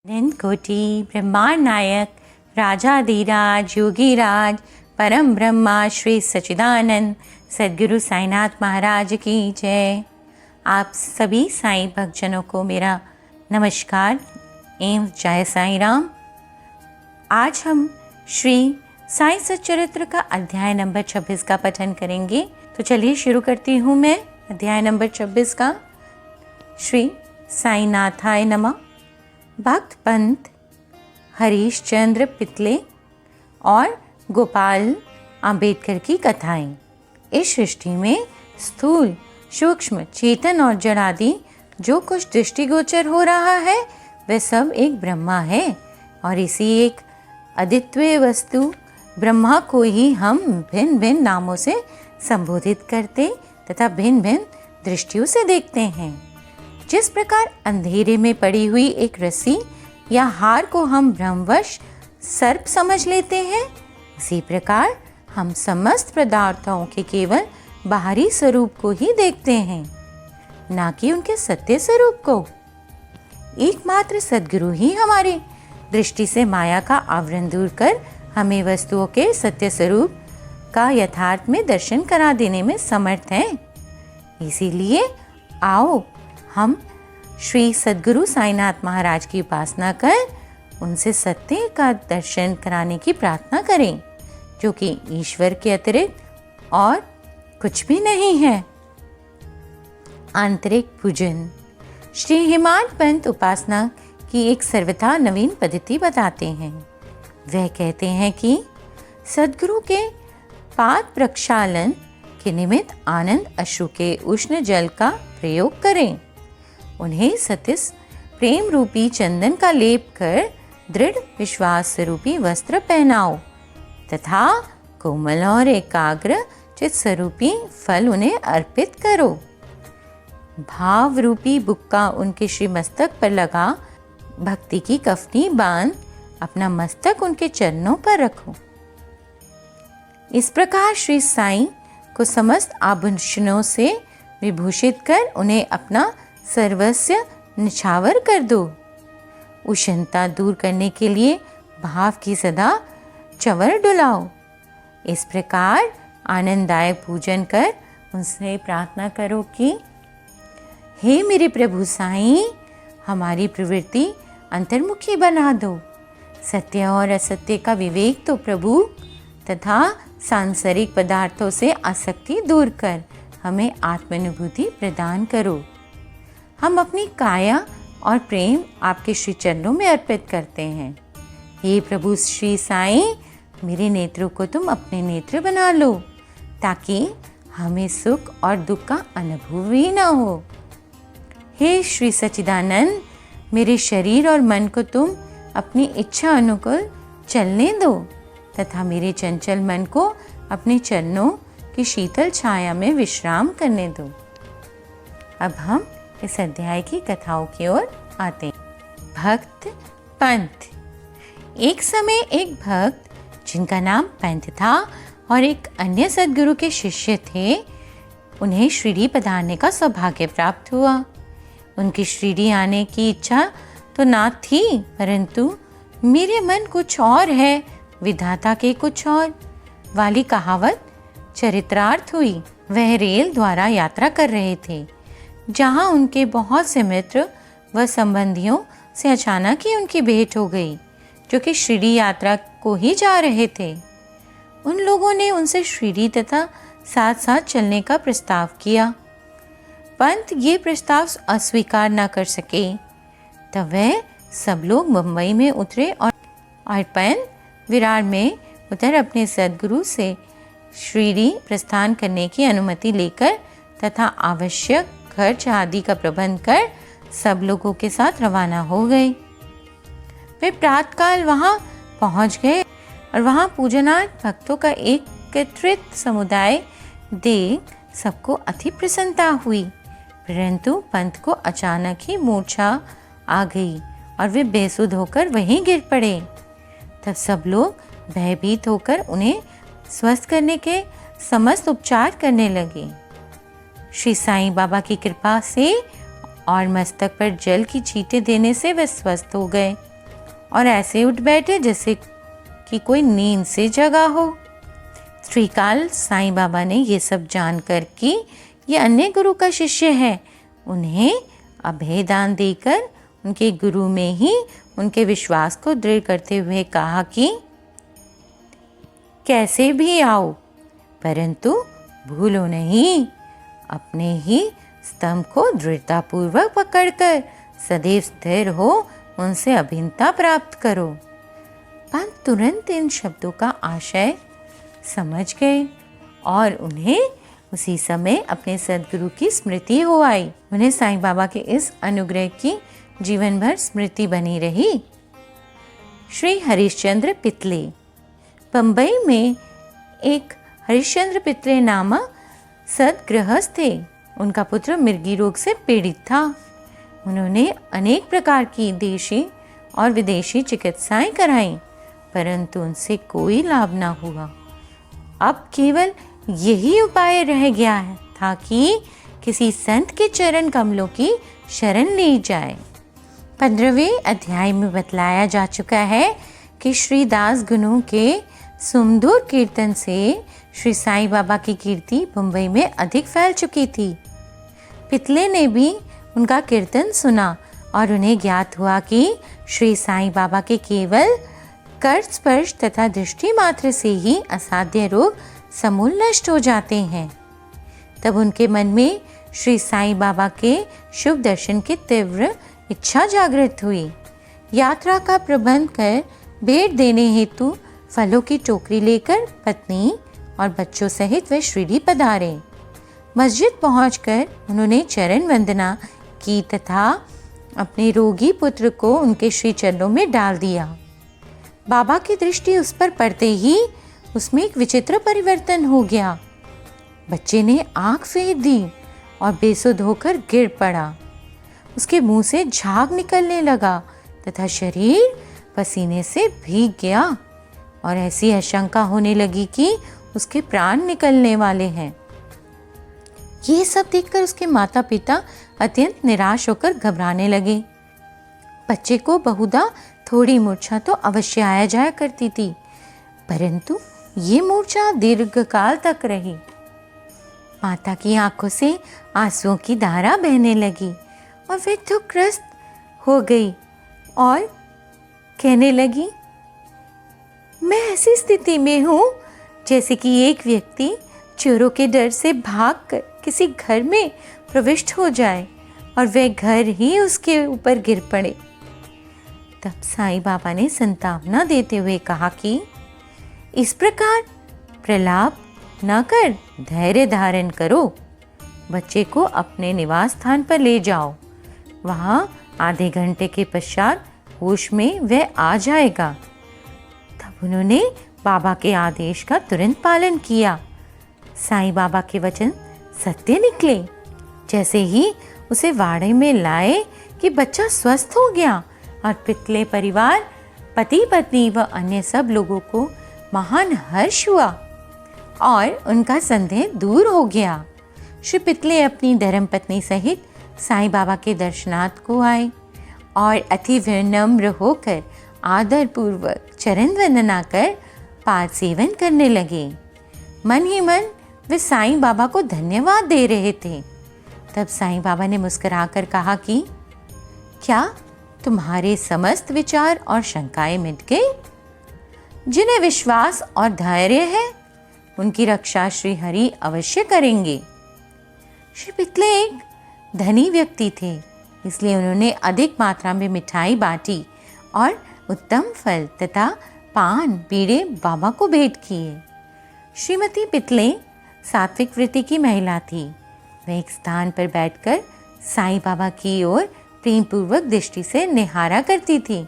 अनंत कोटि ब्रह्मांड नायक राजाधिराज योगीराज परम ब्रह्मा श्री सच्चिदानंद सद्गुरु साईनाथ महाराज की जय। आप सभी साईं भक्तजनों को मेरा नमस्कार एवं जय साईं राम। आज हम श्री साईं सच्चरित्र का अध्याय नंबर 26 का पठन करेंगे। तो चलिए शुरू करती हूँ मैं अध्याय नंबर 26 का। श्री साईनाथाय नमः। भक्त पंत हरीश चंद्र पितले और गोपाल अंबेडकर की कथाएं। इस सृष्टि में स्थूल सूक्ष्म चेतन और जड़ आदि जो कुछ दृष्टिगोचर हो रहा है वह सब एक ब्रह्मा है और इसी एक अद्वितीय वस्तु ब्रह्मा को ही हम भिन्न भिन्न नामों से संबोधित करते तथा भिन्न भिन्न दृष्टियों से देखते हैं। जिस प्रकार अंधेरे में पड़ी हुई एक रस्सी या हार को हम भ्रमवश सर्प समझ लेते हैं, उसी प्रकार हम समस्त पदार्थों के केवल बाहरी स्वरूप को ही देखते हैं, ना कि उनके सत्य स्वरूप को। एकमात्र सद्गुरु ही हमारी दृष्टि से माया का आवरण दूर कर हमें वस्तुओं के सत्य स्वरूप का यथार्थ में दर्शन करा देने में समर्थ हैं। इसीलिए आओ हम श्री सद्गुरु साईनाथ महाराज की उपासना कर उनसे सत्य का दर्शन कराने की प्रार्थना करें, जो कि ईश्वर के अतिरिक्त और कुछ भी नहीं है। आंतरिक पूजन। श्री हेमाड पंत उपासना की एक सर्वथा नवीन पद्धति बताते हैं। वह कहते हैं कि सद्गुरु के पाद प्रक्षालन के निमित्त आनंद अश्रु के उष्ण जल का प्रयोग करें। उन्हें सतिस प्रेम रूपी चंदन का लेप कर दृढ़ विश्वास रूपी वस्त्र पहनाओ तथा कोमल और एकाग्र चित्त स्वरूपी फल उन्हें अर्पित करो। भाव रूपी बुक्का उनके श्री मस्तक पर लगा भक्ति की कफनी बांध अपना मस्तक उनके चरणों पर रखो। इस प्रकार श्री साईं को समस्त आभूषणों से विभूषित कर उन्हें अपना सर्वस्व निछावर कर दो। उष्णता दूर करने के लिए भाव की सदा चंवर डुलाओ। इस प्रकार आनंददायक पूजन कर उनसे प्रार्थना करो कि हे मेरे प्रभु साईं, हमारी प्रवृत्ति अंतर्मुखी बना दो। सत्य और असत्य का विवेक तो प्रभु तथा सांसारिक पदार्थों से आसक्ति दूर कर हमें आत्मानुभूति प्रदान करो। हम अपनी काया और प्रेम आपके श्री चरणों में अर्पित करते हैं। हे प्रभु श्री साईं, मेरे नेत्रों को तुम अपने नेत्र बना लो ताकि हमें सुख और दुख का अनुभव ही ना हो। हे श्री सच्चिदानंद, मेरे शरीर और मन को तुम अपनी इच्छा अनुकूल चलने दो तथा मेरे चंचल मन को अपने चरणों की शीतल छाया में विश्राम करने दो। अब हम इस अध्याय की कथाओं की ओर आते हैं। भक्त पंत। एक समय एक भक्त जिनका नाम पंत था और एक अन्य सद्गुरु के शिष्य थे, उन्हें शिरडी पधारने का सौभाग्य प्राप्त हुआ। उनकी शिरडी आने की इच्छा तो ना थी, परंतु मेरे मन कुछ और है, विधाता के कुछ और वाली कहावत चरितार्थ हुई। वह रेल द्वारा यात्रा कर रहे थे, जहां उनके बहुत से मित्र व संबंधियों से अचानक ही उनकी भेंट हो गई, जो कि शिरडी यात्रा को ही जा रहे थे। उन लोगों ने उनसे शिरडी तथा साथ साथ चलने का प्रस्ताव किया। पंत ये प्रस्ताव अस्वीकार न कर सके, तब वह सब लोग मुंबई में उतरे और पंत विरार में उतर अपने सद्गुरु से शिरडी प्रस्थान करने की अनुमति लेकर तथा आवश्यक खर्च आदि का प्रबंध कर सब लोगों के साथ रवाना हो गए। वे प्रातःकाल वहां पहुंच गए और वहां पूजनार्थ भक्तों का एकत्रित समुदाय देख सबको अति प्रसन्नता हुई, परंतु पंत को अचानक ही मूर्छा आ गई और वे बेसुध होकर वहीं गिर पड़े। तब सब लोग भयभीत होकर उन्हें स्वस्थ करने के समस्त उपचार करने लगे। श्री साईं बाबा की कृपा से और मस्तक पर जल की छींटे देने से वे स्वस्थ हो गए। और ऐसे उठ बैठे जैसे कि कोई नींद से जगा हो। त्रिकाल साईं बाबा ने ये सब जानकर कि ये अन्य गुरु का शिष्य है, उन्हें अभय दान देकर उनके गुरु में ही उनके विश्वास को दृढ़ करते हुए कहा कि कैसे भी आओ, परंतु भूलो नहीं, अपने ही स्तंभ को दृढ़तापूर्वक पकड़कर सदैव स्थिर हो, उनसे अभिन्नता प्राप्त करो। पंत तुरंत इन शब्दों का आशय समझ गए और उन्हें उसी समय अपने सद्गुरु की स्मृति हो आई। उन्हें साईं बाबा के इस अनुग्रह की जीवन भर स्मृति बनी रही। श्री हरिश्चंद्र पितले। बंबई में एक हरिश्चंद्र पितले नामक सद्गृहस्थ थे। उनका पुत्र मिर्गी रोग से पीड़ित था। उन्होंने अनेक प्रकार की देशी और विदेशी चिकित्साएं कराईं, परंतु उनसे कोई लाभ न हुआ। अब केवल यही उपाय रह गया था कि किसी संत के चरण कमलों की शरण ली जाए। 15वें अध्याय में बतलाया जा चुका है कि श्री दास गुनु के सुमधुर कीर्तन से श्री साईं बाबा की कीर्ति मुंबई में अधिक फैल चुकी थी। पितले ने भी उनका कीर्तन सुना और उन्हें ज्ञात हुआ कि श्री साईं बाबा के केवल कर स्पर्श तथा दृष्टि मात्र से ही असाध्य रोग समूल नष्ट हो जाते हैं। तब उनके मन में श्री साईं बाबा के शुभ दर्शन की तीव्र इच्छा जागृत हुई। यात्रा का प्रबंध कर भेंट देने हेतु फलों की टोकरी लेकर पत्नी और बच्चों सहित वे शिरडी पधारे। मस्जिद पहुंचकर उन्होंने चरण वंदना की तथा अपने रोगी पुत्र को उनके श्री चरणों में डाल दिया। बाबा की दृष्टि उस पर पड़ते ही उसमें एक विचित्र परिवर्तन हो गया। बच्चे ने आंख फेर दी और बेसुध होकर गिर पड़ा। उसके मुंह से झाग निकलने लगा तथा शरीर पसीने से भीग गया और ऐसी आशंका होने लगी कि उसके प्राण निकलने वाले हैं। ये सब देखकर उसके माता पिता अत्यंत निराश होकर घबराने लगे। बच्चे को बहुधा थोड़ी मूर्छा तो अवश्य आया जाया करती थी, परंतु ये मूर्छा दीर्घकाल तक रही। माता की आंखों से आंसुओं की धारा बहने लगी और वे दुखग्रस्त हो गई और कहने लगी, मैं ऐसी स्थिति में हूँ जैसे कि एक व्यक्ति चोरों के डर से भागकर किसी घर में प्रविष्ट हो जाए और वह घर ही उसके ऊपर गिर पड़े। तब साईं बाबा ने संतावना देते हुए कहा कि इस प्रकार प्रलाप न कर धैर्य धारण करो, बच्चे को अपने निवास स्थान पर ले जाओ, वहाँ आधे घंटे के पश्चात होश में वह आ जाएगा। तब उन्होंने बाबा के आदेश का तुरंत पालन किया। साईं बाबा के वचन सत्य निकले। जैसे ही उसे वाड़े में लाए कि बच्चा स्वस्थ हो गया और पितले परिवार, पति पत्नी व अन्य सब लोगों को महान हर्ष हुआ और उनका संदेह दूर हो गया। श्री पितले अपनी धर्मपत्नी सहित साईं बाबा के दर्शनार्थ को आए और अति विनम्र होकर आदर पूर्वक चरण वंदना कर पाद सेवन करने लगे। मन ही मन वे साईं बाबा को धन्यवाद दे रहे थे। तब साईं बाबा ने मुस्कुराकर कहा कि क्या तुम्हारे समस्त विचार और शंकाएं मिट गई? जिन्हें विश्वास और धैर्य है उनकी रक्षा श्री हरि अवश्य करेंगे। श्री पितले एक धनी व्यक्ति थे, इसलिए उन्होंने अधिक मात्रा में मिठाई बांटी और उत्तम फल तथा पान बीड़े बाबा को भेंट किए। श्रीमती पितले सात्विक वृत्ति की महिला थी। वह एक स्थान पर बैठकर साईं बाबा की ओर प्रेम पूर्वक दृष्टि से निहारा करती थी।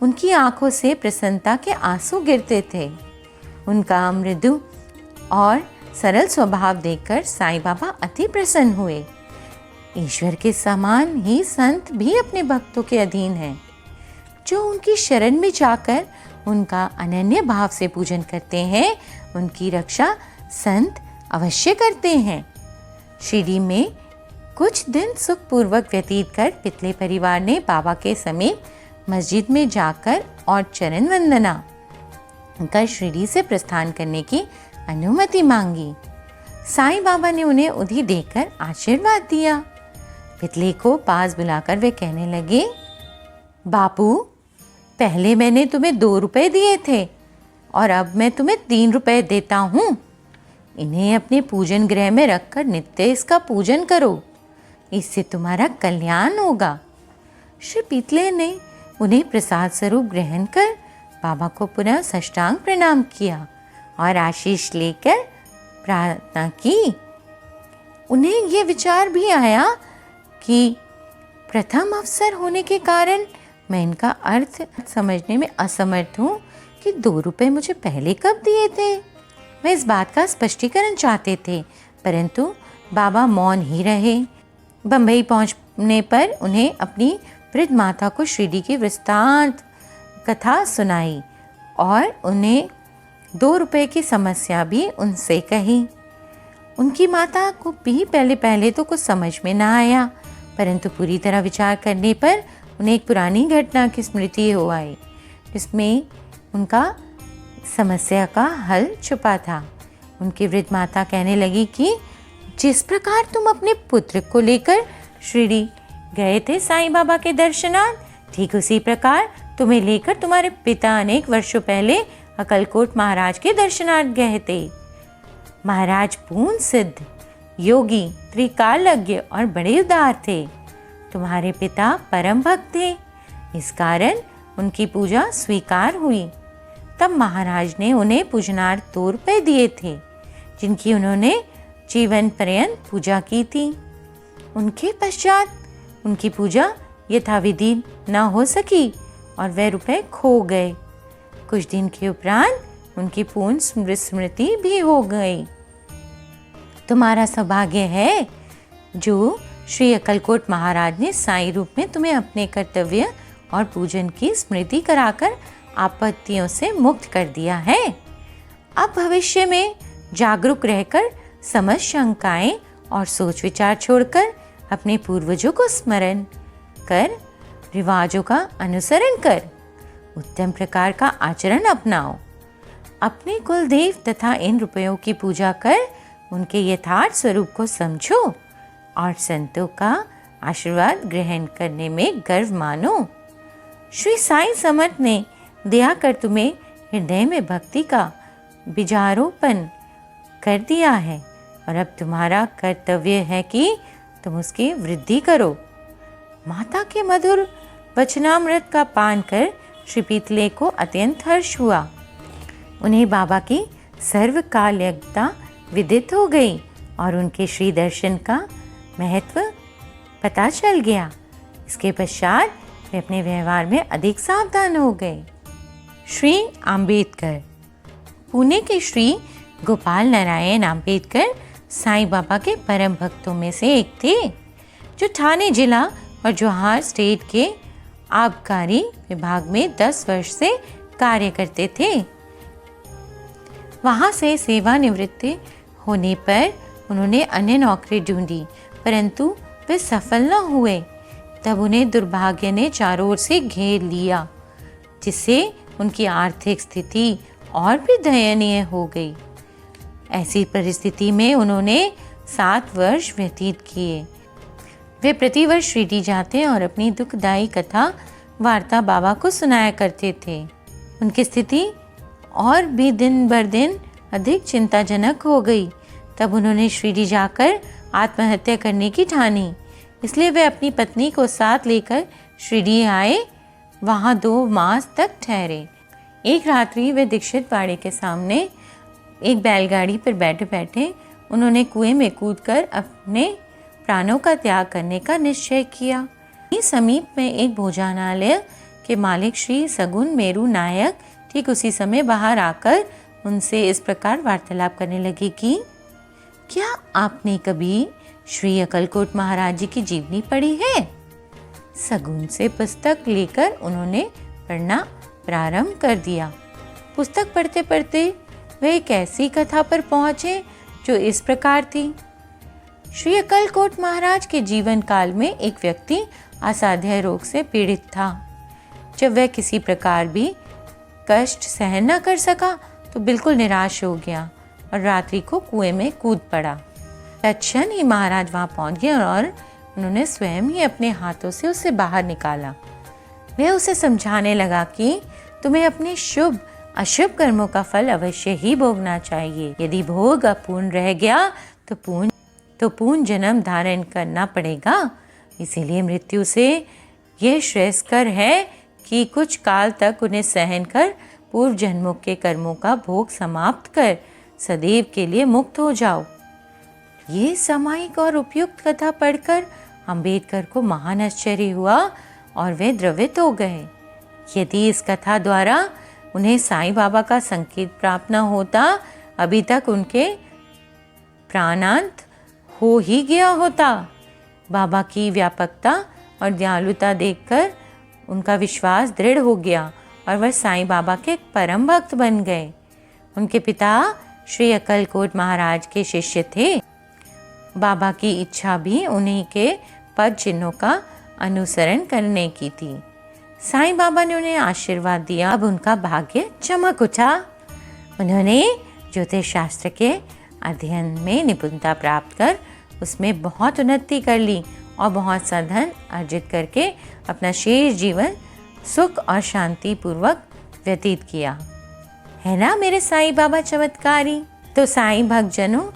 उनकी आंखों से प्रसन्नता के आंसू गिरते थे। उनका मृदु और सरल स्वभाव देखकर साईं बाबा अति प्रसन्न हुए। ईश्वर के समान ही संत भी अपने भक्तों के अधीन हैं, जो उनकी शरण में जाकर उनका अनन्य भाव से पूजन करते हैं, उनकी रक्षा संत अवश्य करते हैं। शिरडी में कुछ दिन सुखपूर्वक व्यतीत कर पितले परिवार ने बाबा के समीप मस्जिद में जाकर और चरण वंदना कर शिरडी से प्रस्थान करने की अनुमति मांगी। साईं बाबा ने उन्हें उधी देकर आशीर्वाद दिया। पितले को पास बुलाकर वे कहने लगे, बापू, पहले मैंने तुम्हें 2 रुपए दिए थे और अब मैं तुम्हें 3 रुपए देता हूँ। इन्हें अपने पूजन गृह में रखकर नित्य इसका पूजन करो, इससे तुम्हारा कल्याण होगा। श्री पितले ने उन्हें प्रसाद स्वरूप ग्रहण कर बाबा को पुनः साष्टांग प्रणाम किया और आशीष लेकर प्रार्थना की। उन्हें ये विचार भी आया कि प्रथम अवसर होने के कारण मैं इनका अर्थ समझने में असमर्थ हूँ कि 2 रुपए मुझे पहले कब दिए थे। वे इस बात का स्पष्टीकरण चाहते थे, परंतु बाबा मौन ही रहे। बम्बई पहुंचने पर उन्हें अपनी वृद्ध माता को शिरडी की विस्तार कथा सुनाई और उन्हें 2 रुपए की समस्या भी उनसे कही। उनकी माता को भी पहले तो कुछ समझ में ना आया, परंतु पूरी तरह विचार करने पर उन्हें एक पुरानी घटना की स्मृति हो आई, जिसमें उनका समस्या का हल छुपा था। उनकी वृद्ध माता कहने लगी कि जिस प्रकार तुम अपने पुत्र को लेकर शिरडी गए थे साईं बाबा के दर्शनार्थ, ठीक उसी प्रकार तुम्हें लेकर तुम्हारे पिता अनेक वर्षों पहले अक्कलकोट महाराज के दर्शनार्थ गए थे। महाराज पूर्ण सिद्ध, योगी, त्रिकालज्ञ और बड़े उदार थे। तुम्हारे पिता परम भक्त थे, इस कारण उनकी पूजा स्वीकार हुई। तब महाराज ने उन्हें पूजनार्थ 2 रुपए दिए थे, जिनकी उन्होंने जीवन पर्यंत पूजा की थी। उनके पश्चात उनकी पूजा यथाविधि न हो सकी और वह रुपए खो गए। कुछ दिन के उपरांत उनकी पूर्ण स्मृति भी हो गई। तुम्हारा सौभाग्य है जो श्री अक्कलकोट महाराज ने साईं रूप में तुम्हें अपने कर्तव्य और पूजन की स्मृति कराकर आपत्तियों से मुक्त कर दिया है। अब भविष्य में जागरूक रहकर समस्त शंकाएं और सोच विचार छोड़कर अपने पूर्वजों को स्मरण कर, रिवाजों का अनुसरण कर, उत्तम प्रकार का आचरण अपनाओ। अपने कुलदेव तथा इन रुपयों की पूजा कर उनके यथार्थ स्वरूप को समझो और संतों का आशीर्वाद ग्रहण करने में गर्व मानो। श्री साईं समर्थ ने दया कर तुम्हें हृदय में भक्ति का बीजारोपण कर दिया है और अब तुम्हारा कर्तव्य है कि तुम उसकी वृद्धि करो। माता के मधुर वचनामृत का पान कर श्री पितले को अत्यंत हर्ष हुआ। उन्हें बाबा की सर्वकालज्ञता विदित हो गई और उनके श्री दर्शन का महत्व पता चल गया। इसके पश्चात वे अपने व्यवहार में अधिक सावधान हो गए। श्री आम्बेडकर। पुणे के श्री गोपाल नारायण आम्बेडकर साईं बाबा के परम भक्तों में से एक थे, जो ठाणे जिला और जोहार स्टेट के आबकारी विभाग में 10 वर्ष से कार्य करते थे। वहां से सेवानिवृत्ति होने पर उन्होंने अन्य नौकरी ढूंढी, परंतु वे सफल न हुए। तब उन्हें दुर्भाग्य ने चारों ओर से घेर लिया, जिससे उनकी आर्थिक स्थिति और भी दयनीय हो गई। ऐसी परिस्थिति में उन्होंने 7 वर्ष व्यतीत किए। वे प्रतिवर्ष शिरडी जाते और अपनी दुखदायी कथा वार्ता बाबा को सुनाया करते थे। उनकी स्थिति और भी दिन बर दिन अधिक चिंताजनक हो गई। तब उन्होंने शिरडी जाकर आत्महत्या करने की ठानी। इसलिए वे अपनी पत्नी को साथ लेकर शिरडी आए। वहाँ 2 मास तक ठहरे। एक रात्रि वे दीक्षित वाड़ी के सामने एक बैलगाड़ी पर बैठे बैठे उन्होंने कुएं में कूदकर अपने प्राणों का त्याग करने का निश्चय किया। समीप में एक भोजनालय के मालिक श्री सगुन मेरू नायक ठीक उसी समय बाहर आकर उनसे इस प्रकार वार्तालाप करने लगे कि क्या आपने कभी श्री अक्कलकोट महाराज जी की जीवनी पढ़ी है? सगुन से पुस्तक लेकर उन्होंने पढ़ना प्रारंभ कर दिया। पुस्तक पढ़ते पढ़ते वे एक ऐसी कथा पर पहुंचे जो इस प्रकार थी। श्री अक्कलकोट महाराज के जीवन काल में एक व्यक्ति असाध्य रोग से पीड़ित था। जब वह किसी प्रकार भी कष्ट सहन न कर सका तो बिल्कुल निराश हो गया और रात्रि को कुएं में कूद पड़ा। तत्क्षण ही महाराज वहां पहुंच गए और उन्होंने स्वयं ही अपने हाथों से उसे बाहर निकाला। वह उसे समझाने लगा कि तुम्हें अपने शुभ अशुभ कर्मों का फल अवश्य ही भोगना चाहिए। यदि भोग अपूर्ण रह गया तो पूर्ण जन्म धारण करना पड़ेगा। इसीलिए मृत्यु से यह श्रेयस्कर है कि कुछ काल तक उन्हें सहन कर पूर्व जन्मों के कर्मों का भोग समाप्त कर सदैव के लिए मुक्त हो जाओ। ये सामायिक और उपयुक्त कथा पढ़कर अंबेडकर को महान आश्चर्य हुआ और वे द्रवित हो गए। यदि इस कथा द्वारा उन्हें साईं बाबा का संकेत प्राप्त न होता, अभी तक उनके प्राणांत हो ही गया होता। बाबा की व्यापकता और दयालुता देखकर उनका विश्वास दृढ़ हो गया और वह साईं बाबा के परम भक्त बन गए। उनके पिता श्री अक्कलकोट महाराज के शिष्य थे। बाबा की इच्छा भी उन्हीं के पद चिन्हों का अनुसरण करने की थी। साईं बाबा ने उन्हें आशीर्वाद दिया। अब उनका भाग्य चमक उठा। उन्होंने ज्योतिष शास्त्र के अध्ययन में निपुणता प्राप्त कर उसमें बहुत उन्नति कर ली और बहुत सा धन अर्जित करके अपना शेष जीवन सुख और शांति पूर्वक व्यतीत किया। है ना मेरे साईं बाबा चमत्कारी। तो साईं भक्तजनों,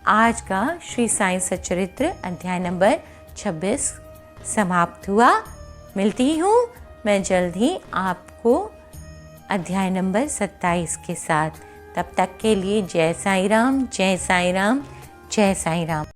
आज का श्री साईं सच्चरित्र अध्याय नंबर 26 समाप्त हुआ। मिलती हूँ मैं जल्द ही आपको अध्याय नंबर 27 के साथ। तब तक के लिए जय साईं राम, जय साईं राम, जय साईं राम।